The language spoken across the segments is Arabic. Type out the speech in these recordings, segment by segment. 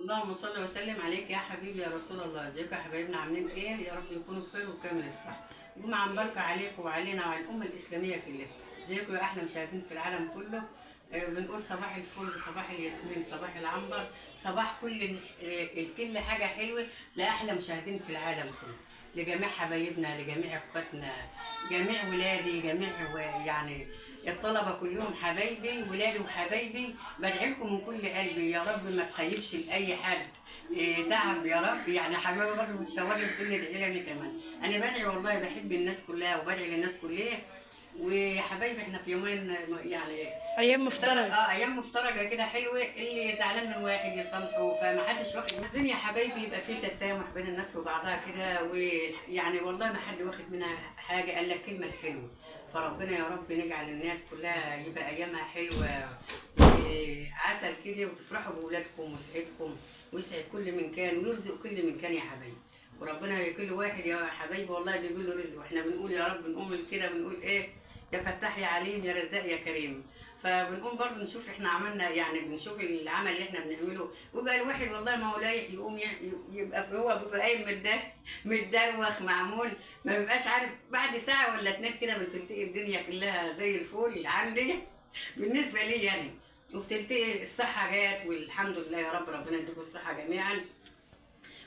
اللهم صل وسلم عليك يا حبيبي يا رسول الله. ازيكم يا حبايبنا، عاملين ايه؟ يا رب يكونوا بخير وبكامل الصحة. جمعة مباركة عليكم وعلينا وعلى الأمة الإسلامية كلها. ازيكم يا أحلى مشاهدين في العالم كله. بنقول صباح الفل، صباح الياسمين، صباح العنبر، صباح كل حاجة حلوة لأحلى مشاهدين في العالم كله، لجميع حبايبنا، لجميع اخواتنا، جميع ولادي، جميع يعني الطلبة كلهم حبايبي، ولادي وحبايبي. بدعي لكم من كل قلبي يا رب ما تخيبش لأي حد تعب يا رب. يعني حبايبي برضه بتشاور لي بتقول لي ادعي لي كمان. أنا بدعي والله، بحب الناس كلها وبدعي للناس كلها. ويا حبايبي احنا في يومين يعني ايام مفترجة. ايام مفترجه كده حلوه، اللي زعلان من واحد يصالحه، فما حدش واخد. عايزين يا حبايبي يبقى في تسامح بين الناس وبعضها كده، ويعني والله ما حد واخد منها حاجه الا الكلمه الحلوه. فربنا يا رب نجعل الناس كلها يبقى ايامها حلوه عسل كده، وتفرحوا باولادكم وسعيدكم، ويسعد كل من كان ويرزق كل من كان يا حبايبي. وربنا كل واحد يا حبايبي والله بيقول له رزق، واحنا بنقول يا رب، بنقوم كده بنقول ايه؟ يا فتاح يا عليم يا رزاق يا كريم. فبنقوم برضه نشوف احنا عملنا، يعني بنشوف العمل اللي احنا بنعمله، ويبقى الواحد والله ما هو لايق يقوم يبقى هو بيبقى قايم متدروخ معمول، ما بيبقاش عارف. بعد ساعه ولا اتنين كده بتلتقي الدنيا كلها زي الفل عندي بالنسبه لي يعني، وبتلتقي الصحه جات، والحمد لله يا رب. ربنا يديكم الصحه جميعا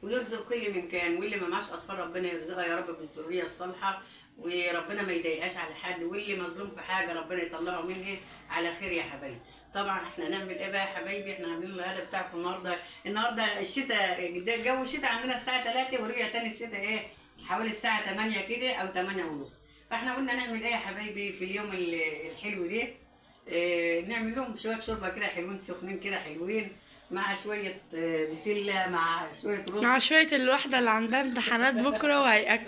ويرزق كل من كان، واللي ما معاش اطفال ربنا يرزقها يا رب بالذريه الصالحه، وربنا ما يضايقهاش على حد، واللي مظلوم في حاجه ربنا يطلعه منها على خير يا حبايبي. طبعا احنا نعمل ايه بقى يا حبايبي؟ احنا عاملين الغدا بتاعكم النهارده الشتاء، ده الجو الشتاء عندنا الساعه 3، ورجع تاني الشتاء ايه حوالي الساعه 8 كده او 8 ونص. فاحنا قلنا نعمل ايه يا حبايبي في اليوم الحلو ده؟ اه نعمل لهم شويه شوربه كده حلوين سخنين كده حلوين، مع شويه بسله، مع شويه رز، مع شوية الواحدة اللي عندها امتحانات بكرة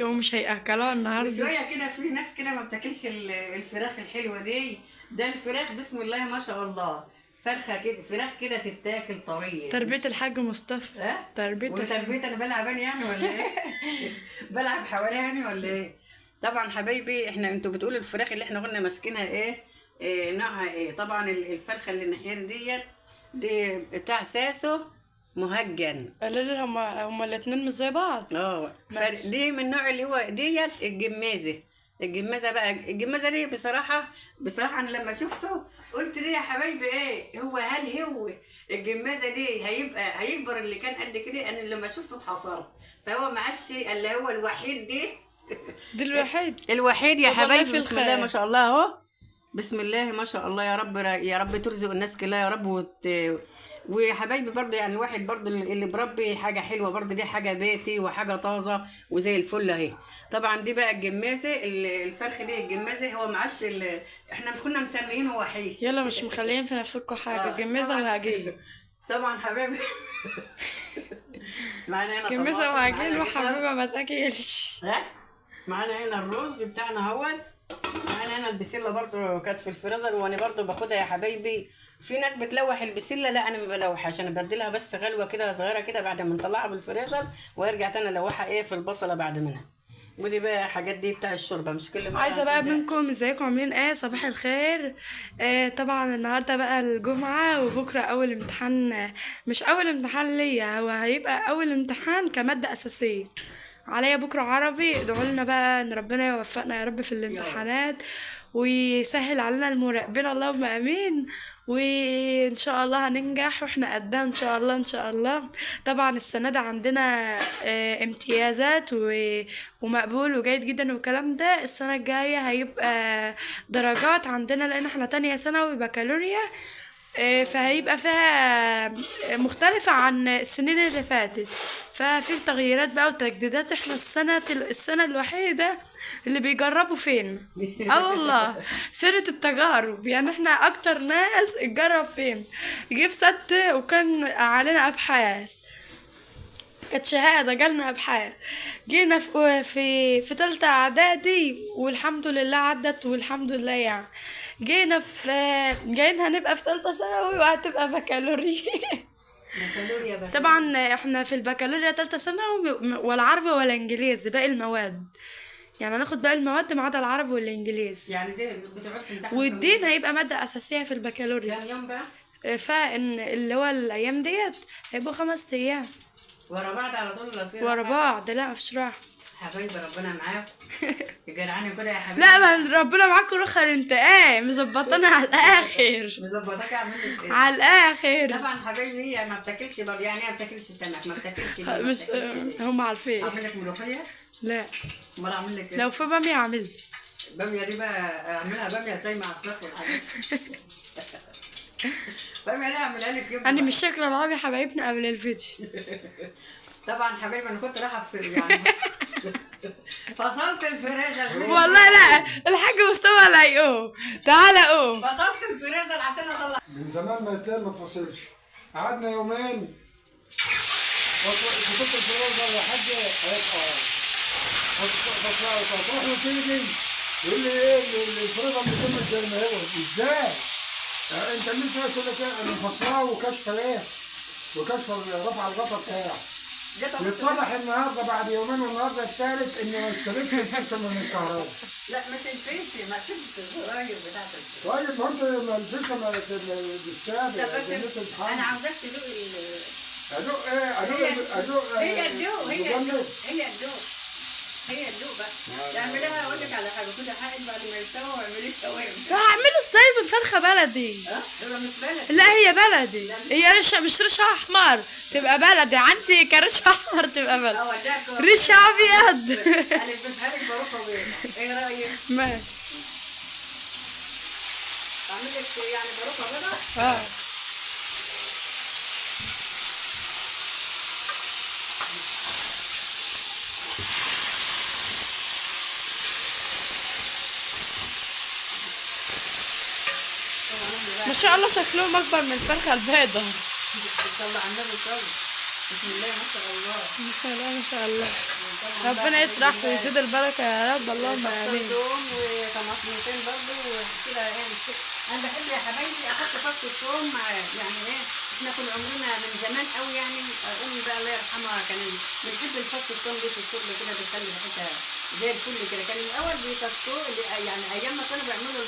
ومش هيأكلوها النهاردة. وشويه كده في ناس كده ما بتاكلش الفراخ الحلوه دي. ده الفراخ بسم الله ما شاء الله، فرخه كده، فراخ كده تتاكل طريه. تربية الحاج مصطفى. ها؟ تربية وتربيه انا بلعب أنا يعني ولا ايه؟ بلعب حواليها يعني ولا ايه؟ طبعا حبايبي احنا انتوا بتقولوا الفراخ اللي احنا كنا ماسكينها ايه؟ نوعها ايه؟ طبعا الفرخه اللي ناحيه دي بتاع ساسو مهجن. قالوا لي هما الاتنين مش زي بعض. دي من النوع اللي هو ديت الجمازه. الجمازه بقى، الجمازه دي بصراحه انا لما شفته قلت ليه يا حبايبي ايه هو؟ هل هو الجمازه دي هيكبر اللي كان قد كده؟ انا لما شفته اتحصرت. فهو معاش اللي هو الوحيد دي دي الوحيد. الوحيد يا طب والله حبايبي. في بسم الله الخير. ما شاء الله اهو، بسم الله ما شاء الله. يا رب يا رب ترزق الناس كلها يا رب ويا حبايبي برضه يعني الواحد برضه اللي بربي حاجه حلوه برضه، دي حاجه بيتي وحاجه طازه وزي الفل اهي. طبعا دي بقى الجمازه، الفرخ دي الجمازه، هو معاش احنا كنا مسميينه وحيد. يلا مش مخليين في نفسكم حاجة. جميزة وهجين. طبعا حبايبي معانا هنا جميزة طماطم، وهجين معانا وحبيبة ما تاكلش. ها، معانا هنا الرز بتاعنا اهوت، معانا هنا البسله برضو كانت في الفريزر وانا برضو باخدها يا حبايبي. في ناس بتلوح البسله، لا انا ما بلوحها، عشان ابدلها بس غلوه كده صغيره كده بعد ما نطلعها بالفريزر، وارجع تاني الوحها ايه في البصله بعد منها. ودي بقى حاجات دي بتاع الشوربه، مش كل مره عايزه بقى هنقول ده. منكم ازيكم عاملين ايه؟ صباح الخير. طبعا النهارده بقى الجمعه، وبكره اول امتحان. مش اول امتحان ليا، هو هيبقى اول امتحان كماده اساسيه عليا بكره عربي. ادعوا لنا بقى ان ربنا يوفقنا يا رب في الامتحانات، ويسهل علينا المراقبين، اللهم امين. وان شاء الله هننجح واحنا قدها ان شاء الله ان شاء الله. طبعا السنه دي عندنا امتيازات ومقبول وجيد جدا والكلام ده. السنه الجايه هيبقى درجات عندنا، لان احنا تانية ثانوي بكالوريا. فهيبقى فيها مختلفة عن السنين اللي فاتت، ففي تغييرات بقى وتجديدات. احنا السنة الوحيدة اللي بيجربوا فين. اه والله سنة التجارب، يعني احنا اكتر ناس اتجرب فين. جه في 6 وكان علينا ابحاث، كانت شهادة جالنا ابحاث. جينا في تالتة اعدادي والحمد لله عدت والحمد لله يعني. جايين هنبقى في تالتة ثانوي وهتبقى بكالوريا. بكالوريا بقى. طبعا احنا في البكالوريا تالتة ثانوي ولا عربي ولا انجليزي، باقي المواد. يعني هناخد باقي المواد ما عدا العربي والانجليزي. يعني دي بتقعد تمتحن والدين هيبقى مادة اساسية في البكالوريا. كام يوم بقى؟ فان اللي هو الايام ديت هيبقوا 5 ايام ورا بعض على طول ولا في ورا راحة؟ بعض. لا مفيش راحه. حبايبي ربنا معاكم. جدعاني كده يا حبيبي. لا ما ربنا معاكم رخر انت ايه مظبطانا على الاخر. مظبطاك اعمل لك ايه؟ على الاخر. طبعا حبايبي هي ما بتاكلش برضه، يعني ايه ما بتاكلش سمك، ما بتاكلش دي، مش هم عارفين. اعمل لك ملوخيه؟ لا امال اعمل لك ايه؟ لو في بامية اعمل. باميه دي بقى اعملها باميه زي مع الفراخ والحاجات. باميه دي اعملها لك كده انا مش شاكله العاب حبايبنا قبل الفيديو. طبعا حبايبي انا كنت رايحه افصل يعني. فصلت الفريزر. والله لا الحاج مصطفى لا يقوم. تعالى قوم. فصلت الفريزر عشان اطلع. من زمان ما يتقال ما تفصلش. قعدنا يومين فصلت الفريزر يا حاج فتروح له تيجي يقول لي ايه الفريزر مكمل زي ما هو ازاي؟ انت لسه كده كده انا مفصلاه وكشف ايه؟ وكشف رفع الغطا بتاعه. يتضح النهارده بعد يومين والنهارده الثالث اني ما اشتريتش الفلفل من الكهرباء. لا ما تنفيش، ما تشوفش الزراير بتاعت طيب ما انت ما الفلفل بالسابق انا عاوزاك تدوق ادوق ايه؟ ادوق هي الدوق مجمد. هي الدوق بقى. تعملها اقول لك على حاجه كده حقق بعد ما يستوى واعمليه شاورما. هعمله ازاي بالفرخه بلدي؟ ها؟ ده مش بلد. لا هي بلدي. هي ريشه مش ريشه احمر تبقى بلدي. عندي كريشه احمر تبقى بلدي. ريشه ابيض. انا بنتها لك باروكه بيضه، ايه رايك؟ ماشي. اعمل لك يعني باروكه بيضه؟ اه ما شاء الله شكلهم اكبر من الفرخه البيضه. صلى على النبي صلى. بسم الله ما شاء الله. ما شاء الله ما شاء الله. ربنا يطرح ويزيد البركه يا رب. اللهم امين. ثوم وطماطمتين برضه وكده ايه. انا بحب يا حبايبي احط فص الثوم مع يعني ايه. احنا كل عمرنا من زمان قوي يعني امي بقى الله يرحمها كان بنحب الفص الثوم دي في الشغل كده بتخلي ريحتها زي الفل كده. كان الاول بيكسروا يعني ايام ما كانوا بيعملوا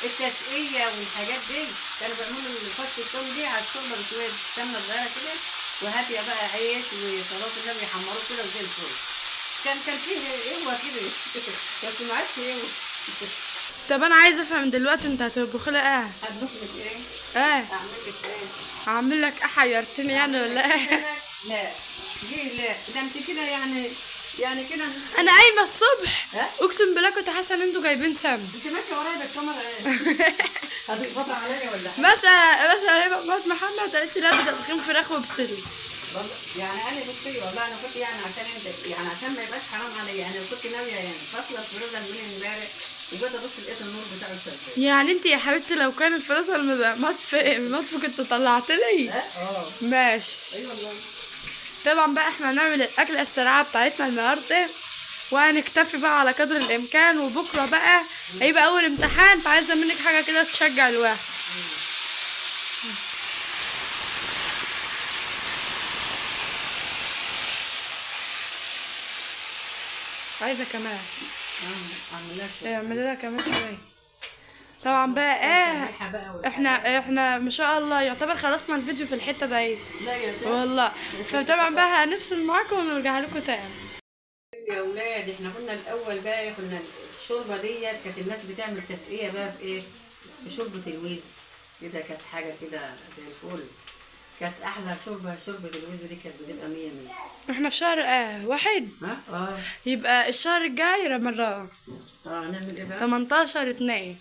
التسقيه والحاجات دي كانوا بيعملوا الفص الثوم دي على الشوربه بشويه سمنه صغيره كده وهاتيه بقى عيش وصلاه النبي يحمروه كده وزي الفل. كان فيه قوه كده بس ما عادش قوه. طب انا عايزه افهم دلوقتي انت هتطبخ لي ايه؟ هطبخ لك ايه؟ ايه اعمل لك ايه؟ هعمل لك ايه؟ حيرتني يعني ولا ايه؟ لا دي لا ده انت كده يعني كده. انا قايمه الصبح ها؟ اقسم بالله كنت حاسه ان انتوا جايبين سم. انت ماشيه ورايا بالكاميرا ايه؟ هتقبضي عليا ولا حاجه؟ مثلا هي مرات محمد قالت لي لا ده طبخين فراخ وبصلي. يعني انا بصي والله انا كنت يعني عشان انت يعني عشان ما يبقاش حرام عليا يعني كنت ناويه يعني فاصله الفريزر من امبارح وجيت ابص لقيت النور بتاعه شغال. يعني انت يا حبيبتي لو كان الفريزر مطفي كنت طلعت لي. اه ماشي. ايوه والله. طبعا بقى احنا هنعمل الاكله السريعه بتاعتنا النهارده وهنكتفي بقى على قدر الامكان. وبكره بقى هيبقى اول امتحان فعايزه منك حاجه كده تشجع الواحد. عايزه كمان اعمل لها كمان شويه. طبعا بقى احنا ما شاء الله يعتبر خلصنا الفيديو في الحته دي. لا يا شيخ والله فطبعا بقى هنفصل معاكم ونرجع لكم تاني. يا اولاد احنا كنا الاول بقى كنا الشوربه ديت كانت الناس بتعمل تسقيه بقى بايه؟ بشوربه الوز كده كانت حاجه كده زي الفل. كانت احلى شوربه الوز دي كانت بتبقى 100 100. احنا في شهر واحد. ها؟ يبقى الشهر الجاي رمضان. نعمل ايه بقى؟ 18/2.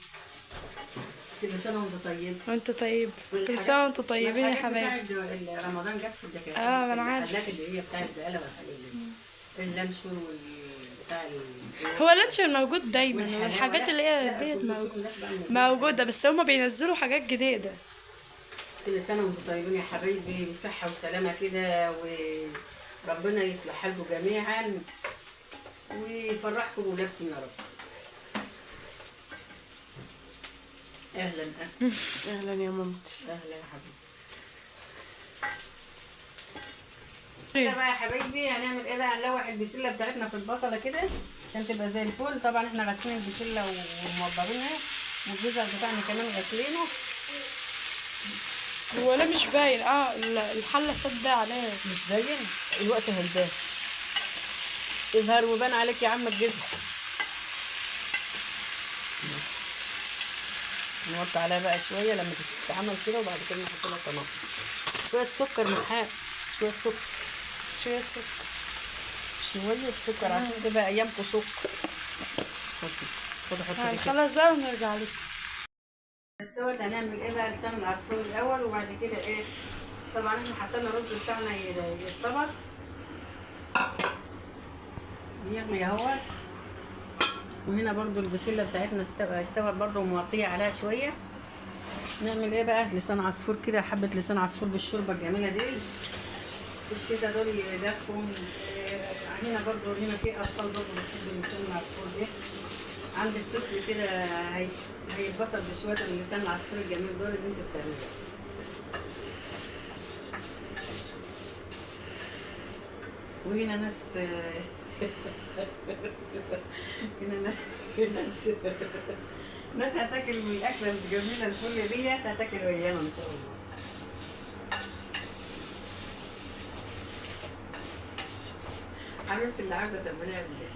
كل سنه وانت طيب. وانت طيب. كل سنه وانتم طيبين يا حبايبي. بتاعت رمضان جت في الدكاتره. ما انا عارف. الحاجات اللي هي بتاعت البقاله والحاجات دي. اللانشون والبتاع هو اللانشون موجود دايما والحاجات اللي هي ديت موجوده بس هما بينزلوا حاجات جديده. كل سنه وانتم طيبين يا حبايبي بصحه وسلامه كده وربنا يصلح حالكم جميعا ويفرحكم وولادكم يا رب. اهلا اهلا يا مامتي. اهلا يا حبيبي. كده بقى يا حبايبي هنعمل ايه بقى؟ نلوح البسله بتاعتنا في البصله كده عشان تبقى زي الفل. طبعا احنا غاسلين البسله وموضبينها والجزر بتاعنا كمان غاسلينه هو لا مش باين، الحله سد عليه. مش باين الوقت هيبان. يظهر ويبان عليك يا عم الجبن. نوطي عليها بقى شويه لما تستعمل كده، وبعد كده نحط لها طماطم، شويه سكر من حاجه، شويه سكر، شويه سكر، شويه سكر عشان تبقى ايامكم سكر. خدي حطي كده. هنخلص بقى ونرجع لكم. استوت. هنعمل ايه بقى؟ لسان العصفور الاول، وبعد كده ايه، طبعا احنا حطينا الرز بتاعنا يتطبخ يغلي اهوت. وهنا برضو البسله بتاعتنا استوت برضو، ومغطيه عليها شويه. نعمل ايه بقى؟ لسان عصفور كده، حبه لسان عصفور بالشوربه الجميله دي. في الشتا دول يدفهم. هنا برضو، هنا في اطفال برضو بتحب لسان العصفور ده. عند الطفل كده هيتبسط بشويه من لسان العصفور الجميل دول اللي انت بتعملها. وهنا ناس ناس هتاكل من الاكله الجميله الفل ديت، هتاكل ويانا ان شاء الله. حبيبتي اللي عايزه تعمليها بالله.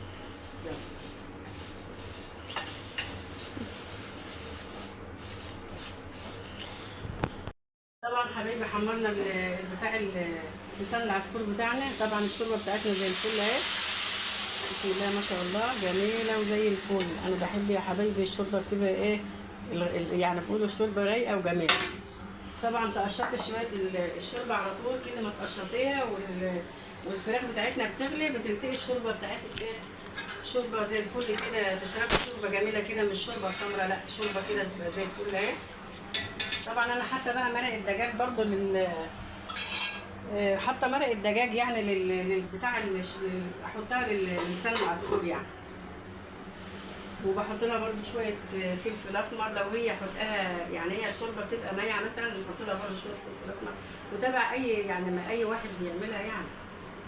طبعا حبايبي حمرنا بتاع لسان العصفور بتاعنا. طبعا الشوربه بتاعتنا زي الفل اهي، بسم الله ما شاء الله، جميله وزي الفل. انا بحب يا حبايبي الشوربه بتبقى ايه، يعني بيقولوا الشوربه رايقه وجميله. طبعا تقشرت شويه الشوربه على طول كده، ما تقشرتيها والفراخ بتاعتنا بتغلي، بتلتقي الشوربه بتاعتك ايه، شوربه زي الفل كده. تشربي شوربه جميله كده، مش شوربه سمراء، لا شوربه كده زي الفل اهي. طبعا انا حاطه بقى مرق الدجاج برضو حاطه مرق الدجاج يعني للبتاع احطها للسان العصفور يعني. وبحط لها برضو شويه فلفل اسمر لو هي حطها، يعني هي الشوربه بتبقى مايعه مثلا، نحط لها برضو شويه فلفل اسمر. وده بقى يعني ما اي واحد بيعملها يعني،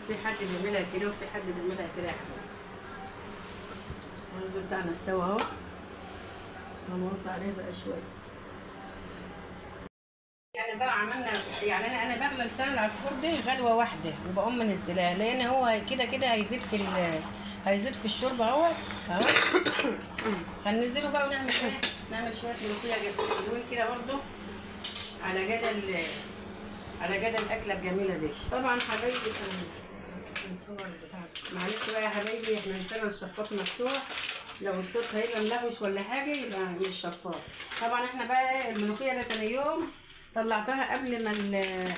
في حد بيعملها كده وفي حد بيعملها كده يا حبيبي. الرز بتاعنا استوى اهو، هنوطي عليه بقى شويه. يعني بقى عملنا، يعني انا بغلى لسان العصفور ده غلوه واحده وبقوم منزلاه، لان هو كده كده هيزيد في الشوربه اهو. هننزله بقى ونعمل ايه؟ نعمل شويه ملوخيه حلوين كده برضو على جدل الاكله الجميله دي. طبعا حبايبي نصور البتاع، معلش بقى يا حبايبي، احنا نسينا الشفاط مفتوح، لو الصوت هيبقى ملغوش ولا حاجه يبقى مش شفاط. طبعا احنا بقى الملوخيه ده تاني يوم طلعتها قبل ما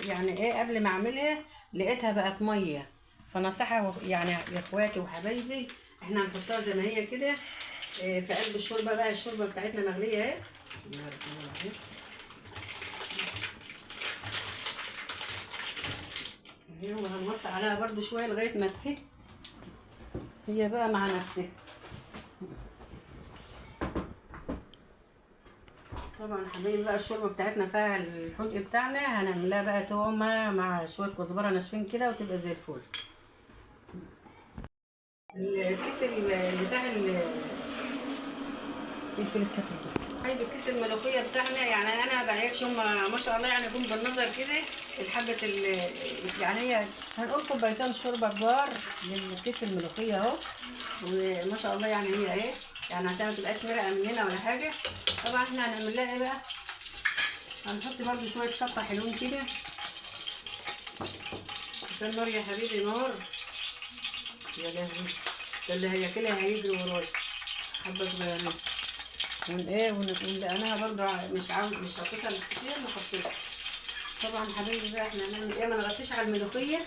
يعني ايه، قبل ما اعملها لقيتها بقت ميه، فنصحها يعني يا اخواتي وحبايبي احنا هنحطها زي ما هي كده في قلب الشوربه. بقى الشوربه بتاعتنا مغليه اهي، بسم الله الرحمن الرحيم. وهنوطي عليها برضو شويه لغايه ما تفك هي بقى مع نفسها. طبعا حبايبي بقى الشوربه بتاعتنا فيها الحدق بتاعنا، هنعملها بقى تومه مع شويه كزبره ناشفين كده وتبقى زي الفل. الكيس بتاع الفلفل حبايبي، الكيس الملوخيه بتاعنا، يعني انا ما بعيرش، هم ما شاء الله يعني يكون بالنظر كده الحبه يعني هي هنقول كوبايتين شوربه كبار للكيس الملوخيه اهو، وما شاء الله يعني هي ايه، يعني عشان ما تبقاش مرقه من هنا ولا حاجه. طبعا احنا هنعمل لها ايه بقى، هنحط برضو شويه شطه حلوين كده عشان نار يا حبيبي، نار يا لهوي، ده اللي هياكلها هيجري ورايا حبه صغيرين. ونقلقناها برضو، مش حطيتها كتير، نحطها. طبعا حبيبي بقى احنا هنعمل ايه، ما نغطيش على الملوخيه،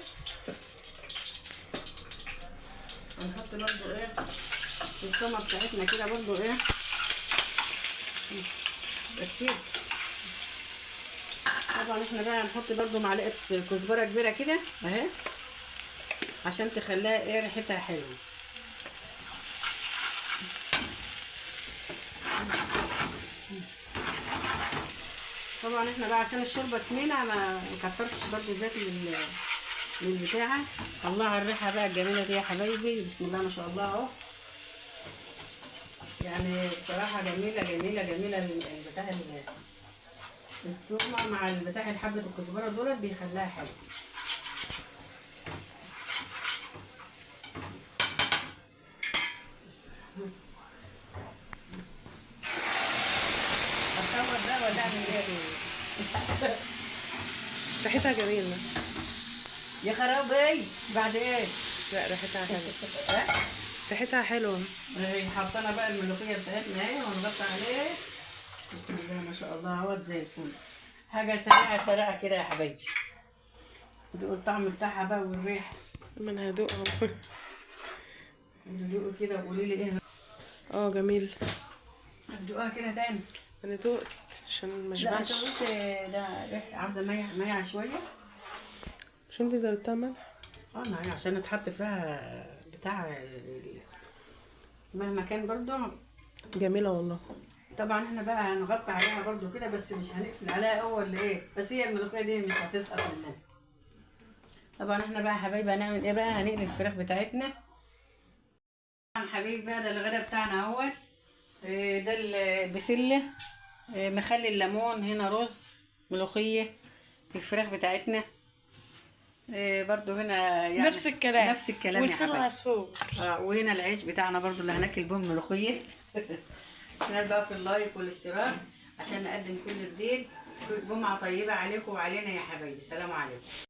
هنحط برضو ايه الطماطم بتاعتنا كده برضو ايه كتير. طبعا احنا بقى هنحط برضو معلقه كزبره كبيره كده اهي عشان تخليها ايه ريحتها حلوه. طبعا احنا بقى عشان الشوربه سمينه ما كترتش برضو زيت للبتاعه. الله على الريحه بقى الجميله دي يا حبايبي، بسم الله ما شاء الله اهو، يعني بصراحه جميله جميله جميله البتاع الثومة مع بتاع حبة الكزبرة دول بيخليها حلو. اتصور ده ولا اعمل ايه؟ ريحتها جميلة. يا خرابي بعد ايه؟ لا ريحتها حلوة. ريحتها حلوة. حطينا بقى الملوخية بتاعتنا اهي ونغطي عليه. بسم الله ما شاء الله اهوت زي الفل. حاجة سريعة سريعة كده يا حبايبي. دوقوا الطعم بتاعها بقى والريحة. ما انا هدوقها. دوقوا كده وقولي لي ايه. جميل. دوقوها كده تاني. انا دقت عشان ما لا انت اشبعش. قلت ده ريحة عاوزة مية شوية. مش انت زودتها ملح؟ ما هي عشان اتحط فيها بتاع مهما كان برضو. جميلة والله. طبعا احنا بقى هنغطي عليها برضو كده بس مش هنقفل عليها اول ايه، بس هي الملوخيه دي مش هتسقط مننا. طبعا احنا بقى يا حبايبي هنعمل ايه بقى، هنقلي الفراخ بتاعتنا. طبعا حبايبي بقى ده الغدا بتاعنا اهوت. ده البسله، مخلي الليمون، هنا رز، ملوخيه، الفراخ بتاعتنا. برضو هنا يعني نفس الكلام. نفس الكلام يا ولسان حبايبي. العصفور. وهنا العيش بتاعنا برضو اللي هناكل بهم ملوخيه. نال بقى في اللايك والاشتراك عشان نقدم كل جديد. جمعة طيبة عليكم وعلينا يا حبايبي. السلام عليكم.